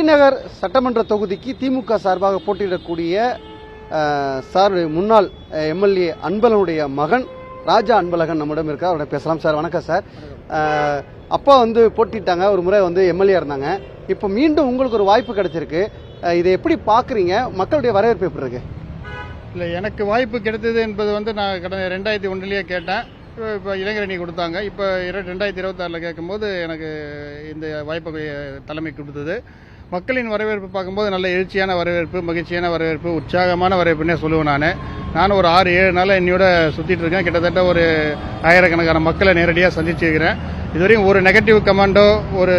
நகர் சட்டமன்ற தொகுதிக்கு திமுக சார்பாக போட்டியிடக்கூடிய முன்னாள் எம்எல்ஏ அன்பழகனுடைய மகன் ராஜா அன்பழகன் நம்மிடம் இருக்கார். அவரை பேசலாம். சார் வணக்கம் சார். அப்பா போட்டிட்டாங்க, ஒரு முறை எம்எல்ஏ இருந்தாங்க. இப்போ மீண்டும் உங்களுக்கு ஒரு வாய்ப்பு கிடைச்சிருக்கு. இதை எப்படி பார்க்குறீங்க? மக்களுடைய வரவேற்பு எப்படி இருக்கு? இல்லை, எனக்கு வாய்ப்பு கிடைத்தது என்பது நான் கடந்த 2001 கேட்டேன். இப்போ இளைஞரணி கொடுத்தாங்க. இப்போ 2026 கேட்கும்போது எனக்கு இந்த வாய்ப்பை தலைமை கொடுத்தது. மக்களின் வரவேற்பு பார்க்கும்போது நல்ல எழுச்சியான வரவேற்பு, மகிழ்ச்சியான வரவேற்பு, உற்சாகமான வரவேற்புன்னே சொல்லுவேன். நானும் ஒரு 6-7 நாள் என்னையோட சுற்றிட்டு இருக்கேன். கிட்டத்தட்ட ஒரு ஆயிரக்கணக்கான மக்களை நேரடியாக சந்திச்சிருக்கிறேன். இதுவரையும் ஒரு நெகட்டிவ் கமெண்டோ, ஒரு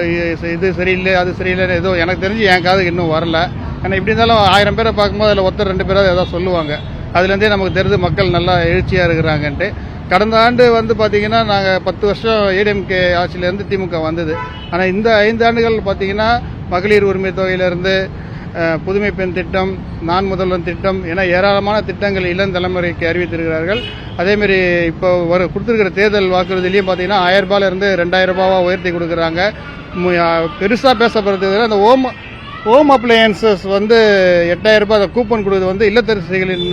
இது சரியில்லை அது சரியில்லை ஏதோ எனக்கு தெரிஞ்சு என் காதுக்கு இன்னும் வரல. ஏன்னா இப்படி இருந்தாலும் 1000 பேரை பார்க்கும்போது அதில் ஒருத்தர் 2 பேராவது ஏதாவது சொல்லுவாங்க. அதுலேருந்தே நமக்கு தெரிஞ்சு மக்கள் நல்லா எழுச்சியாக இருக்கிறாங்கன்ட்டு. கடந்த ஆண்டு பார்த்தீங்கன்னா நாங்கள் 10 வருஷம் ஏடிஎம்கே ஆட்சியிலேருந்து திமுக வந்தது. ஆனால் இந்த 5 ஆண்டுகள் பார்த்தீங்கன்னா மகளிர் உரிமை தொகையிலிருந்து புதுமை பெண் திட்டம், நான் முதல்வன் திட்டம் என ஏராளமான திட்டங்கள் இளம் தலைமுறைக்கு அறிவித்திருக்கிறார்கள். அதேமாரி இப்போ கொடுத்துருக்கிற தேர்தல் வாக்குறுதியிலையும் பார்த்தீங்கன்னா 1000 ரூபாயிலிருந்து 2000 ரூபாவா உயர்த்தி கொடுக்குறாங்க. பெருசாக பேசப்படுறது அந்த ஹோம் அப்ளையன்சஸ் 8000 ரூபாய் கூப்பன் கொடுக்குறது இல்லத்தரசிகளின்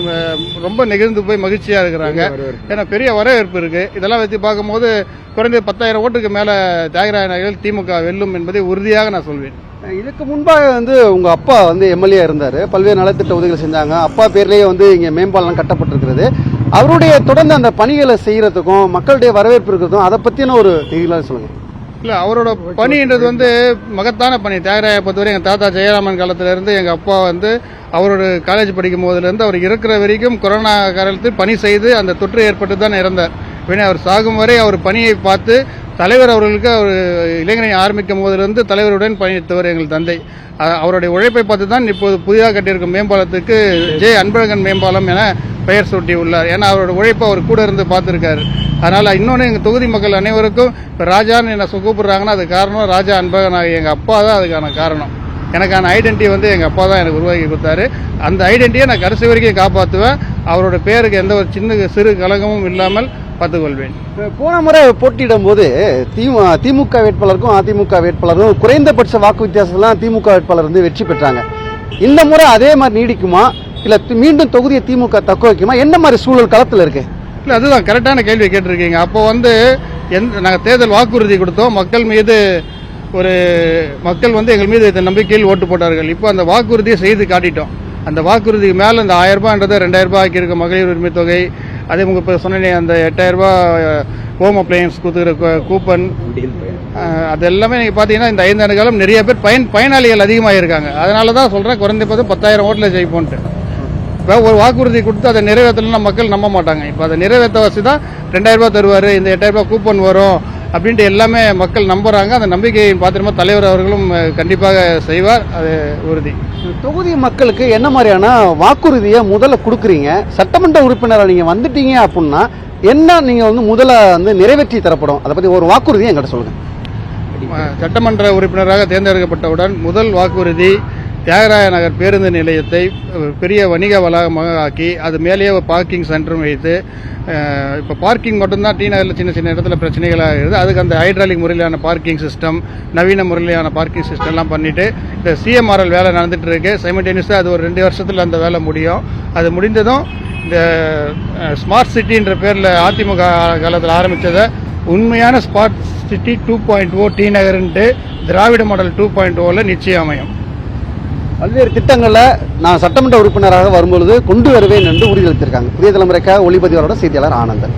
ரொம்ப நெகிழ்ந்து போய் மகிழ்ச்சியாக இருக்கிறாங்க. ஏன்னா பெரிய வரவேற்பு இருக்கு. இதெல்லாம் வச்சு பார்க்கும்போது குறைந்தது 10,000 ஓட்டுக்கு மேலே தியாகராய நகரில் திமுக வெல்லும் என்பதை உறுதியாக நான் சொல்வேன். இதுக்கு முன்பாக உங்க அப்பா எம்எல்ஏ இருந்தாரு, பல்வேறு நலத்திட்ட உதவிகள் செஞ்சாங்க. அப்பா பேர்லயே இங்க மேம்பாலம் கட்டப்பட்டிருக்கிறது. அவருடைய தொடர்ந்து அந்த பணிகளை செய்யறதுக்கும் மக்களுடைய வரவேற்பு இருக்கிறதும் அதை பத்தின ஒரு தெளிவாக சொல்லுங்க. இல்லை, அவரோட பணின்றது மகத்தான பணி. தியாகராய பொறுத்தவரை எங்கள் தாத்தா ஜெயராமன் காலத்திலேருந்து எங்கள் அப்பா அவரோட காலேஜ் படிக்கும் போதுலேருந்து அவர் இருக்கிற வரைக்கும் கொரோனா காலத்தில் பணி செய்து அந்த தொற்று ஏற்பட்டு தான் இறந்தார். அவர் சாகும் வரை அவர் பணியை பார்த்து தலைவர் அவர்களுக்கு அவர் இளைஞரை ஆரம்பிக்கும் போதிலிருந்து தலைவருடன் பயணித்தவர் எங்கள் தந்தை. அவருடைய உழைப்பை பார்த்து தான் இப்போது புதிதாக கட்டியிருக்கும் மேம்பாலத்துக்கு அன்பழகன் மேம்பாலம் என பெயர் சூட்டி உள்ளார். ஏன்னா அவரோட உழைப்பை அவர் கூட இருந்து பார்த்துருக்காரு. அதனால் இன்னொன்று எங்கள் தொகுதி மக்கள் அனைவருக்கும் இப்போ ராஜான்னு என்ன கூப்பிடுறாங்கன்னா அது காரணம் ராஜா அன்பழகன் ஆகிய எங்கள் அப்பா தான் அதுக்கான காரணம். எனக்கான ஐடென்டிட்டி எங்கள் அப்பா தான் எனக்கு உருவாக்கி கொடுத்தாரு. அந்த ஐடென்டிட்டியை நான் கடைசி வரைக்கும் காப்பாற்றுவேன். அவரோட பேருக்கு எந்த ஒரு சிறு கலகமும் இல்லாமல் பார்த்துக்கொள்வேன். போன முறை போட்டியிடும் போது திமுக வேட்பாளருக்கும் அதிமுக வேட்பாளருக்கும் குறைந்தபட்ச வாக்கு வித்தியாசம்லாம் திமுக வேட்பாளர் வெற்றி பெற்றாங்க. இந்த முறை அதே மாதிரி நீடிக்குமா, இல்ல மீண்டும் தொகுதியை திமுக தக்க வைக்குமா? என்ன மாதிரி சூழல் களத்தில் இருக்கு? இல்லை, அதுதான் கரெக்டான கேள்வி கேட்டிருக்கீங்க. அப்போ நாங்கள் தேர்தல் வாக்குறுதி கொடுத்தோம். மக்கள் எங்கள் மீது நம்பிக்கையில் ஓட்டு போட்டார்கள். இப்போ அந்த வாக்குறுதியை செய்து காட்டிட்டோம். அந்த வாக்குறுதிக்கு மேலே அந்த 1000 ரூபாய்ன்றதை 2000 ரூபாய் ஆக்கியிருக்க மகளிர் உரிமை தொகை, அதே இப்போ சொன்னேன் அந்த 8000 ரூபாய் ஹோம் அப்ளையன்ஸ் கொடுத்துக்கிற கூப்பன், அது எல்லாமே நீங்கள் பார்த்தீங்கன்னா இந்த 5 ஆண்டு காலம் நிறைய பேர் பயனாளிகள் அதிகமாக இருக்காங்க. அதனால தான் சொல்கிறேன் குறைந்தபட்சம் 10,000 ஓட்டில் ஜெயிப்போன்ட்டு. இப்போ ஒரு வாக்குறுதி கொடுத்து அதை நிறைவேற்றலைன்னா மக்கள் நம்ப மாட்டாங்க. இப்போ அதை நிறைவேற்ற வச்சு தான் 2000 ரூபாய் தருவார், இந்த 8000 ரூபாய் கூப்பன் வரும் அப்படின்ட்டு எல்லாமே மக்கள் நம்புறாங்க. அந்த நம்பிக்கையின் பாத்திரமா தலைவர் அவர்களும் கண்டிப்பாக செய்வார், அது உறுதி. தொகுதி மக்களுக்கு என்ன மாதிரியான வாக்குறுதியை முதல்ல கொடுக்குறீங்க? சட்டமன்ற உறுப்பினராக நீங்க வந்துட்டீங்க அப்படின்னா என்ன நீங்க முதல்ல நிறைவேற்றி தரப்படும், அதை பத்தி ஒரு வாக்குறுதியை என்கிட்ட சொல்லுங்க. சட்டமன்ற உறுப்பினராக தேர்ந்தெடுக்கப்பட்டவுடன் முதல் வாக்குறுதி தியாகராய நகர் பேருந்து நிலையத்தை பெரிய வணிக வளாகமாக ஆக்கி அது மேலேயே ஒரு பார்க்கிங் சென்டரும் வைத்து, இப்போ பார்க்கிங் மட்டும்தான் டி நகரில் சின்ன சின்ன இடத்துல பிரச்சனைகளாக இருக்குது. அதுக்கு அந்த ஹைட்ராலிக் முறையிலான பார்க்கிங் சிஸ்டம், நவீன முறையிலான பார்க்கிங் சிஸ்டம்லாம் பண்ணிட்டு இந்த சிஎம்ஆர்எல் வேலை நடந்துட்டு இருக்கு. சைமல்டேனியஸாக அது ஒரு 2 வருஷத்தில் அந்த வேலை முடியும். அது முடிந்ததும் இந்த ஸ்மார்ட் சிட்டின்ற பேரில் அதிமுக காலத்தில் ஆரம்பித்ததை உண்மையான ஸ்மார்ட் சிட்டி 2.0 டி நகர்ன்ட்டு திராவிட மாடல் 2.0 நிச்சயம் அமையும். பல்வேறு திட்டங்களை நான் சட்டமன்ற உறுப்பினராக வரும்பொழுது கொண்டு வருவேன் என்று உறுதியளித்திருக்காங்க. புதிய தலைமுறைக்காக ஒளிப்பதிவாளரோட செய்தியாளர் ஆனந்தன்.